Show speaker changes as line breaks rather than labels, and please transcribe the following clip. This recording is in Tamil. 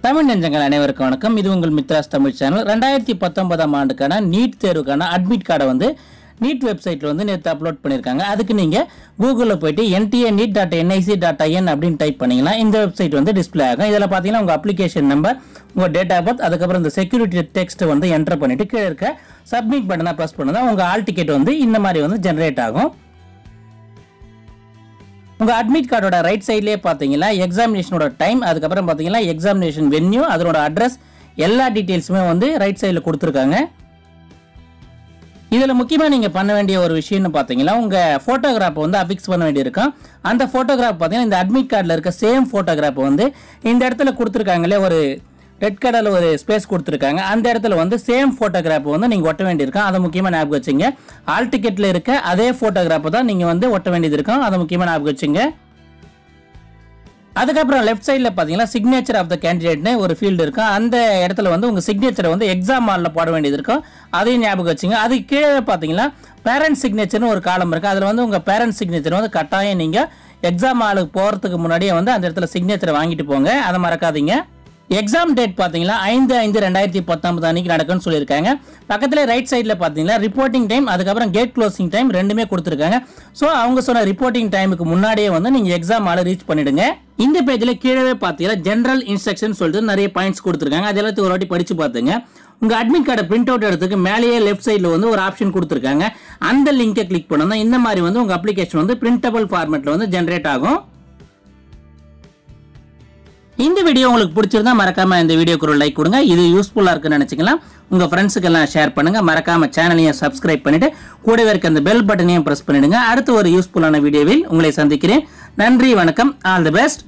தமிழ் நெஞ்சங்கள் அனைவருக்கும் வணக்கம். இது உங்கள் மித்ராஸ் தமிழ் சேனல். 2019 ஆண்டுக்கான நீட் தேர்வுக்கான அட்மிட் கார்டை வந்து நீட் வெப்சைட்டில் வந்து நேற்று அப்லோட் பண்ணியிருக்காங்க. அதுக்கு நீங்கள் கூகுளில் போயிட்டு nta.nic.in அப்படின்னு டைப் பண்ணிங்கன்னா இந்த வெப்சைட் வந்து டிஸ்பிளே ஆகும். இதில் பார்த்தீங்கன்னா உங்கள் அப்ளிகேஷன் நம்பர், உங்கள் டேட் ஆஃப் பர்த், அதுக்கப்புறம் இந்த செக்யூரிட்டி டெக்ஸ்ட்டை வந்து என்டர் பண்ணிவிட்டு கீழே இருக்க சப்மிட் பட்டனை ப்ரெஸ் பண்ணால் உங்கள் ஆல் டிக்கெட் வந்து இந்த மாதிரி வந்து ஜென்ரேட் ஆகும். உங்கள் அட்மிட் கார்டோட ரைட் சைட்லேயே பார்த்தீங்கன்னா எக்ஸாமினேஷனோட டைம், அதுக்கப்புறம் பார்த்தீங்கன்னா எக்ஸாமினேஷன் வென்யூ, அதனோட அட்ரஸ், எல்லா டீட்டெயில்ஸுமே வந்து ரைட் சைடில் கொடுத்துருக்காங்க. இதில் முக்கியமாக நீங்கள் பண்ண வேண்டிய ஒரு விஷயம்னு பார்த்தீங்கன்னா உங்கள் ஃபோட்டோகிராஃபை வந்து அஃபிக்ஸ் பண்ண வேண்டியிருக்கும். அந்த ஃபோட்டோகிராஃப் பார்த்தீங்கன்னா இந்த அட்மிட் கார்டில் இருக்க சேம் ஃபோட்டோகிராஃபை வந்து இந்த இடத்துல கொடுத்துருக்காங்களே, ஒரு ரெட் கலரில் ஒரு ஸ்பேஸ் கொடுத்துருக்காங்க, அந்த இடத்துல வந்து சேம் ஃபோட்டோகிராஃபை வந்து நீங்கள் ஒட்ட வேண்டியிருக்கும். அதை முக்கியமாக ஞாபகம் வச்சுங்க. ஆல் டிக்கெட்டில் இருக்க அதே ஃபோட்டோகிராஃபை தான் நீங்கள் வந்து ஒட்ட வேண்டியது இருக்கும். அதை முக்கியமாக ஞாபகம் வச்சுங்க. அதுக்கப்புறம் லெஃப்ட் சைடில் பார்த்தீங்கன்னா சிக்னேச்சர் ஆஃப் த கேண்டிடேட்னு ஒரு ஃபீல்டு இருக்கும். அந்த இடத்துல வந்து உங்கள் சிக்னேச்சரை வந்து எக்ஸாம் ஹாலில் போட வேண்டியது இருக்கும். அதையும் ஞாபகம் வச்சுங்க. அதுக்கு கீழே பார்த்தீங்கன்னா பேரண்ட் சிக்னேச்சர்னு ஒரு காலம் இருக்குது. அதில் வந்து உங்கள் பேரண்ட் சிக்னேச்சர் வந்து கட்டாயம் நீங்கள் எக்ஸாம் ஹாலுக்கு போகிறதுக்கு முன்னாடியே வந்து அந்த இடத்துல சிக்னேச்சரை வாங்கிட்டு போங்க. அதை மறக்காதீங்க. எக்ஸாம் டேட் பார்த்தீங்கன்னா 5/5/2019 அன்னைக்கு நடக்கும்னு சொல்லியிருக்காங்க. பக்கத்தில் ரைட் சைடில் பார்த்தீங்கன்னா ரிப்போர்ட்டிங் டைம், அதுக்கப்புறம் கேட் க்ளோசிங் டைம் ரெண்டுமே கொடுத்துருக்காங்க. ஸோ அவங்க சொன்ன ரிப்போர்ட்டிங் டைமுக்கு முன்னாடியே வந்து நீங்கள் எக்ஸாம் ஹாலை ரீச் பண்ணிடுங்க. இந்த பேஜில் கீழே பார்த்தீங்கன்னா ஜென்ரல் இன்ஸ்ட்ரக்ஷன் சொல்லிட்டு நிறைய பாயிண்ட்ஸ் கொடுத்துருக்காங்க. அது எல்லாத்தையும் ஒரு வாட்டி படித்து பார்த்துங்க. உங்கள் அட்மிட் கார்டை பிரிண்ட் அவுட் எடுத்துக்கு மேலேயே லெஃப்ட் சைடில் வந்து ஒரு ஆப்ஷன் கொடுத்துருக்காங்க. அந்த லிங்கை கிளிக் பண்ணோம்னா இந்த மாதிரி வந்து உங்கள் அப்ளிகேஷன் வந்து பிரிண்டபிள் ஃபார்மேட்டில் வந்து ஜென்ரேட் ஆகும். இந்த வீடியோ உங்களுக்கு பிடிச்சிருந்தா மறக்காம இந்த வீடியோக்கு ஒரு லைக் கொடுங்க. இது யூஸ்ஃபுல்லா இருக்குன்னு நினைச்சீங்கன்னா உங்க ஃப்ரெண்ட்ஸுக்கு எல்லாம் ஷேர் பண்ணுங்க. மறக்காம சேனலையும் சப்ஸ்கிரைப் பண்ணிட்டு கூடவே இருக்க அந்த பெல் பட்டனையும் பிரஸ் பண்ணிடுங்க. அடுத்த ஒரு யூஸ்ஃபுல்லான வீடியோவில் உங்களை சந்திக்கிறேன். நன்றி, வணக்கம், ஆல் தி பெஸ்ட்.